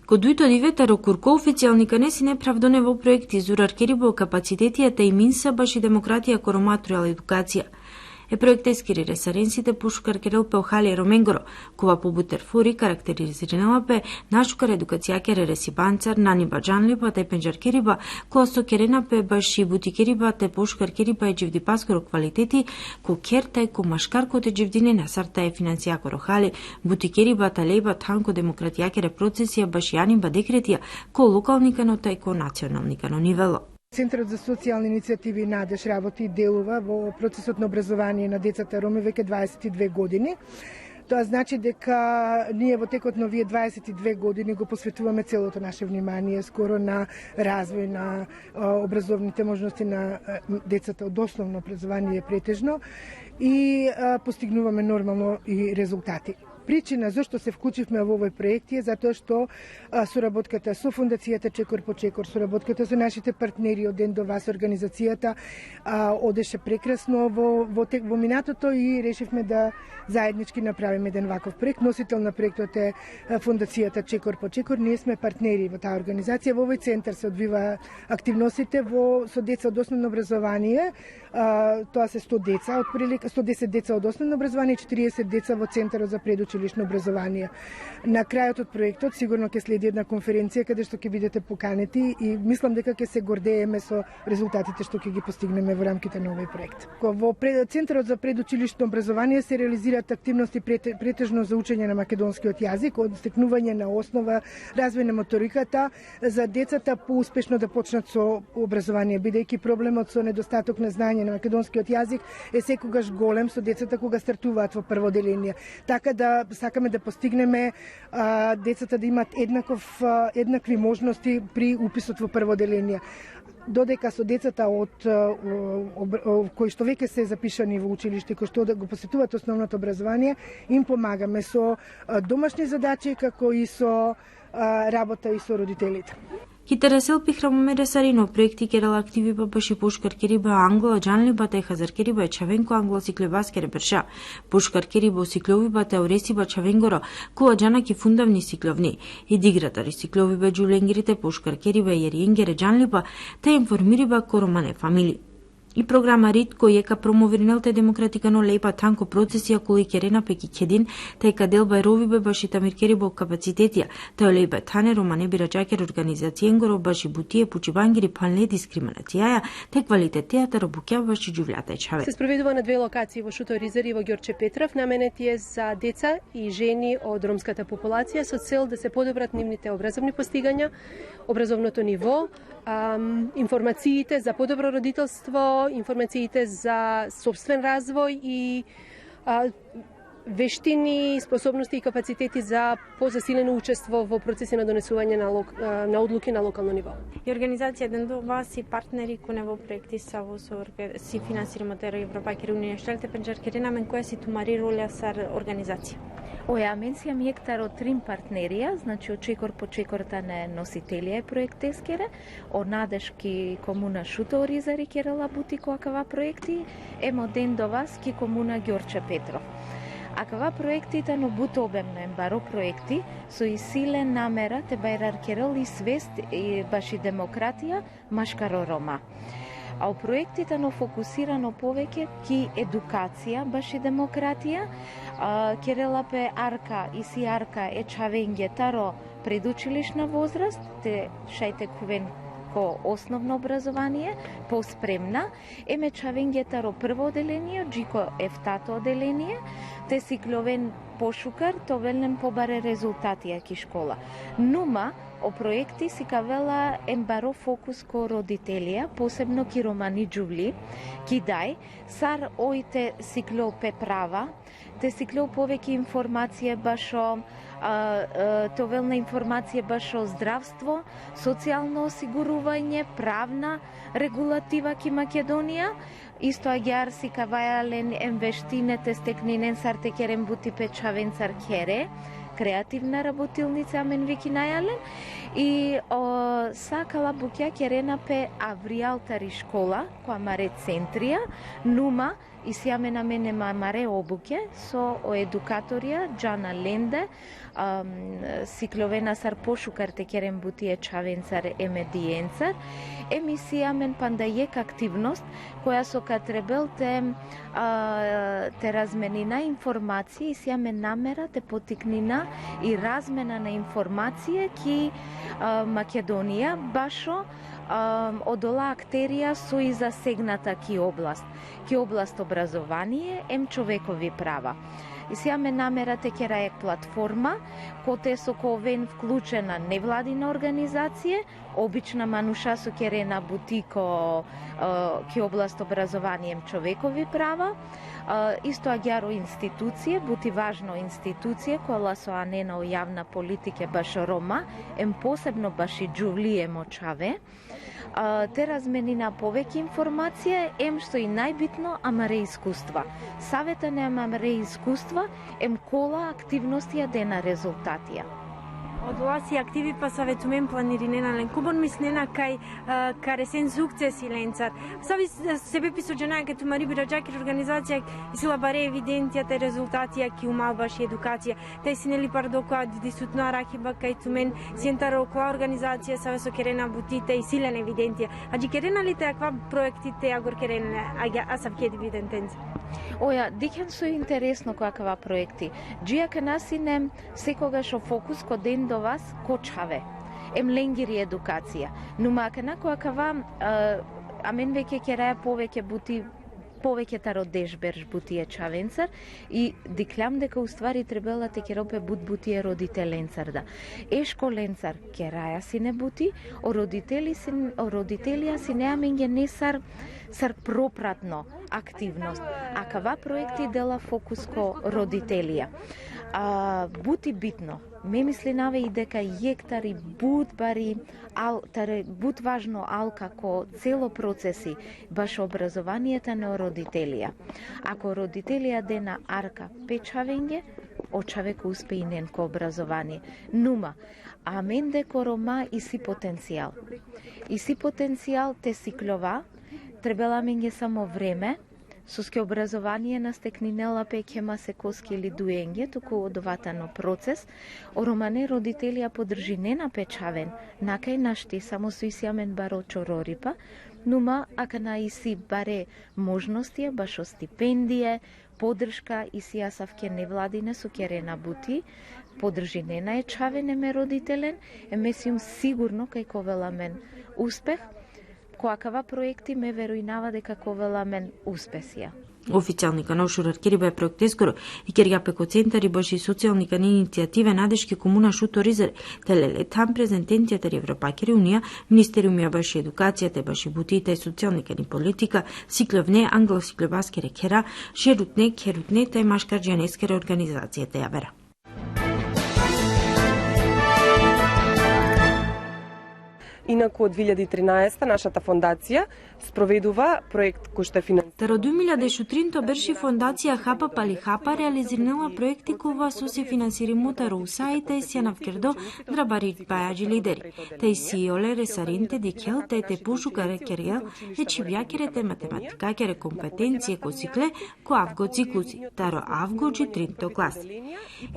Ко дуито дивета рокурко официјални канеси неправдоне во проекти зурар керибо капацитетијата и минса баш и демократија короматрујала едукација. Проектескири ресаренсите пушкар керел пеохали роменгоро, кова побутер фури карактеризирана пе нашукар едукација кере ресибанцар, нани баджанлипа, те пенџар кериба, која со керена пе баш и бути кериба, те пушкар кериба и дживди паскоро квалитети, ко керта и ко машкарко те дживдине насарта е финансија рохали, бути кериба, талеба, танко демократија кере процесија, баш јаним ба декретија, ко локални канота и ко национални кано нивело. Центарот за социјални иницијативи Надеж работи и делува во процесот на образование на децата роми веќе 22 години. Тоа значи дека ние во текот на овие 22 години го посветуваме целото наше внимание скоро на развој на образовните можности на децата од основно образование претежно и постигнуваме нормално и резултати. Причина зашто се вклучивме во овој проект е затоа што соработката со фондацијата Чекор по Чекор, соработката со нашите партнери од ден до вас организацијата одеше прекрасно во минатото и решивме да заеднички направиме еден ваков проект. Носител на проектот е фондацијата Чекор по Чекор. Ние сме партнери во таа организација. Во овој центар се одвива активностите со деца од основно образование. Тоа се 100 деца, отприлика 110 деца од основно образование и 40 деца во центарот за предучилишно образование. На крајот од проектот сигурно ќе следи една конференција каде што ќе бидете поканети и мислам дека ќе се гордееме со резултатите што ќе ги постигнеме во рамките на овој проект. Во центарот за предучилишно образование се реализираат активности претежно за учење на македонскиот јазик, од стекнување на основа, развој на моториката, за децата поуспешно да почнат со образование, бидејќи проблемот со недостаток на знаење на македонскиот јазик е секогаш голем со децата кога стартуваат во прво оделение. Така да сакаме да постигнеме децата да имат еднакви можности при уписот во прво оделение. Додека со децата кои што веќе се запишани во училиште, кои што го посетуваат основното образование, им помагаме со домашни задачи, како и со работа и со родителите. Китарасел пихрамаме ресарино проекти керала активи па баши пушкар кериба Англа Джанлиба те Хазар кериба Чавенко Англа сиклебас кере берша пушкар кериба сиклови ба теореси ба Чавенгоро која джанаки фундавни сикловни и дигратари сиклови ба Джуленгирите пушкар кериба Јериенгере Джанлиба те информириба коромане фамили. И програма РИД кој ека промовирнелте демократикано лепа танко процесија коли керена пеки кедин, тајка делба ровибе баши тамир керибо капацитетија, тај лепа тане романе бираджакер организацијенгоро баши бутие пучибангири палне дискриминацијаја, те квалитетејата робукја баши џувлјата чаве. Се спроведува на 2 локации во Шуто Ризари и во Ѓорче Петров, наменет е за деца и жени од ромската популација со цел да се подобрат нивните образовни постигања, образовното ниво, информациите за подобро родителство, информациите за собствен развој и вештини, способности и капацитети за позасилено учество во процеси на донесување на одлуки на локално ниво. И организација ден до вас и партнери кои во проекти си финансираме од Европајки Унија штелте пенџаркерина мен која си тумари роля сар организација. Оја менсија мјектар од 3 партнерија, значи од Чекор по Чекорта не носителија е проект ескере, од Надешки комуна Шуто Ризари керела бути коакава проекти, емо ден до вас ки комуна Ѓорче Петров. Акава проектите но буто обемно ембаро проекти со и силен намера те бајрар керел и свест и баши демократија машкаро рома. А у проектите но фокусирано повеќе ки едукација баши демократија, керела пе арка и си арка е чавенге таро предучилишна возраст, те шајте кувен ко основно образование, поспремна, еме чавенгетаро прво оделение, джико ефтато оделение, те си кловен пошукар, то велнен побаре резултати ки школа. Нума, о проекти си кавела ембаро фокус ко родителија, посебно ки романи джувли, ки дај, сар оите си клов пе права, те си клов повеќе информација башо товелна информација баш о здравство, социјално осигурување, правна регулатива ки Македонија, исто агјар си кавајален емвештинете стекнинен сарте керен бути печавен цар кере, креативна работилница амен вики најален и сакала буќа керена пе авриалтари школа, која маре центрија, нума и сиаме на мене маре обуке со едукаторија Джана Ленде, сикловена сар пошукарте керем бутие чавенцар емедиенцар, емисијамен пандајек активност која со катребел те разменина информации и сиаме намера те потикнина и размена на информација ки Македонија башо одола актерија со и засегната ки област образование ем човекови права. И сиаме намера те кераек платформа, коте со ковен вклучена невладина организација, обична мануша со керена бутико ки област образование ем човекови права, исто агјаро институција, бути важно институција која со анена о јавна политика баш Рома, ем посебно баш и Джулие Мочаве, те разменина повеќе информација, ем што и најбитно, амаре искуства. Савета на амаре искуства, ем кола активностија дена резултатија. Одоласи активи па саветумен планиринена ленкубон мислена кај каресен сукцеси ленцар. Сави себе писоджена ке тумари бираджакир организација и сила баре евиденцијата резултатија ки умалбаш едукација. Тај синели пардока дисутно арахиба кај тумен сентар окла организација саве со керена бутите и силен евиденција. Аџи керена ли те аква проектите агор керена асав ке евидентенци? Оја, дикен со интересно каква проекти. Джија ка насинем секогаш о фокус ко ден до вас кочаве. Ем ленгири едукација. Нума кана која амен веќе кераја повеќе тародеш берж бутие чавенцар и диклам дека уствари требела те керопе бутие родителенцар да. Ешколенцар кераја си не бути, родителија си не аменге не сар пропратно активност, а кава проекти дела фокус ко родителија. Бути битно. Ме мисли наве и дека јектари бут важно алка ко цело процеси баш образованието на родителија. Ако родителија дена арка печавенге, очавек успе и нен ко образование. Нума, амен деко Рома и си потенцијал. И си потенцијал те сиклова, требела менге само време, соске образование на стекнинела пекема се коски или дуенге, туку одоватано процес, оромане родителија подржи не на печавен, накај нашти само со исјамен баро чорорипа, нума ака на иси баре можности, башо стипендие, подршка и си јасавке невладине со керена бути, подржи не на ечавен еме родителен, емесиум сигурно кај ковеламен успех, коакава проекти ме веројнава дека ковеламен успесија. Официјални канал Шураркери бе проектескоро и керга пеко центари баши социјални кани иницијативе надешки комуна Шуторизер, телеле там презентентијата Европакери Унија, Министериумија баши едукацијата баши бутиите и социјални кани политика, сиклевне англо-сиклеваскере кера, шерутне, керутне, тај машкар дженескере организацијата јавера. Инаку од 2013 нашата фондација спроведува проект кој што е финансиран. Тародумилја де шутринто берши фондација Хапа Пали Хапа реализирнала проекти кова со се финансири мутаро усаите си навкердо драбари бајаджи лидери. Тај си оле ресаринте дикел те пушука рекерел е чивјакерете математикакере компетенције ко цикле ко авго циклуси, таро авго тринто класи.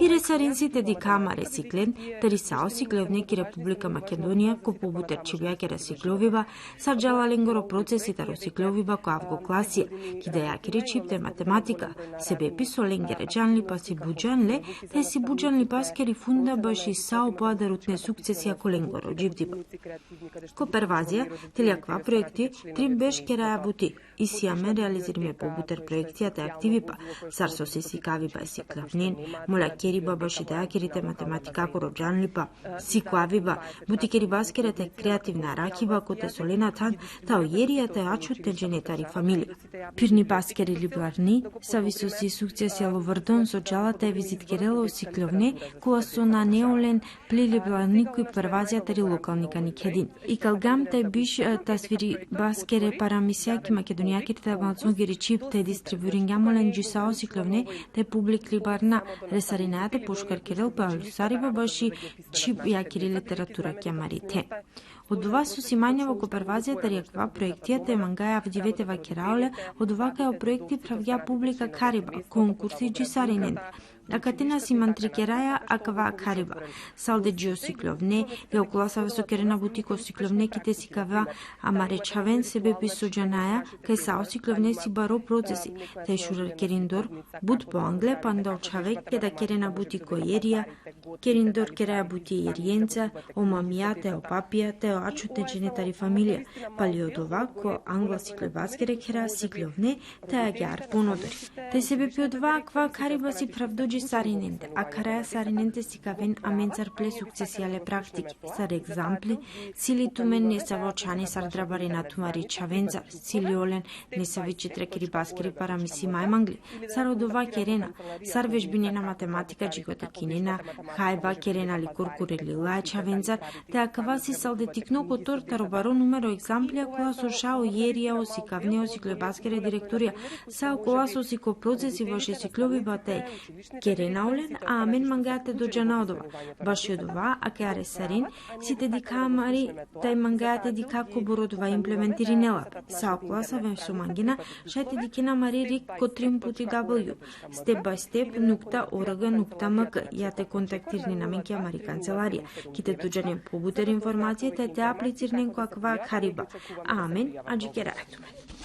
И ресаринците ди камаре циклен, тари сао циклевнеки Република Македонија ко побутер чивјакера сикловива, сарджала ленгоро процеси таро сикловива ко авго класија, ки да јакири чипте математика, себе писо ленгере джанли па си буджанле, тај си буджанли паскери фунда баши сао поадарутне сукцесија ко ленгоро дживдиба. Ко первазија, телјаква проекти, трим беш кераја бути, и сиаме реализириме побутер проекцијата активи па, сар со си сикави ба си клавнен, моля кери ба баши да јакирите математика ко роджанли па, сикави ба, бути кери баскерете креативна ракива коте солена тан, та ојеријата ачутте дженетари фамилија. Пирни баскери либларни, сави со си сукцесија во врдон со джалата е визиткерело сикловне, која со на неолен плили бларни кои первазија тари локални каникедин. И калгам тај биш та свири баскере парамисјаки македонијаките та малцунгери чип те дистрибурингамолен джисао сикловне те публик либарна ресаринајате пушкар керел па алусарива баши чип јакири литература кјамарите. Од ова сусимање во копервазијата реква проектијата е мангаја авдивете вакераоле, од ова кај проекти правѓа публика кариба, конкурси джисаринен. Акатена си мантрикераја акава кариба. Салде джиосикловне, геокуласаве со керена бутико сикловнеките си кава, ама речавен себе писуджанаја, кај саосикловне си баро процеси. Тај шурар кериндор, буд по англе, пандал чавек, кеда керена бутико ерија, кериндор кераја бути ериенца, омамија, тео папија, тео ачутне дженетари фамилија. Пали од ова, ко англа сиклеваскере кера сикловне, таја гјар понодори. Тај себе пи од ова аква кариба си правдоджи сариненте, а караја сариненте си кавен аменцар пле сукцесијале практики. Сар екзампли, сили тумен не са вочани сар драбари на тумари чавенца, сили олен не са вичи трекери баскери парамиси мајмангли, сар од ова керена, сар вежбинена математика джигота кинена, хајба керена ли куркурели лај чавенцар, те акава си салдетикно котор таробаро нумеро екзамплија која со шао јерија оси кавне оси клебаскере директорија, са која со си ко процеси во шесиклови батеј, керена олен, а амен мангајате доджана од ова. Баш од ова, а ке аресарин, сите дикамари, тај мангајате дикако бородова имплементиринела. Са класа вен со мангина, шајте дикина мари рик ко 3 пути W. Step by step, .org.mk. Јате контактирни на менки амари канцеларија. Ките доджане побутер информација, те аплицирнен која ква кариба. Амен, аджи керајатуме.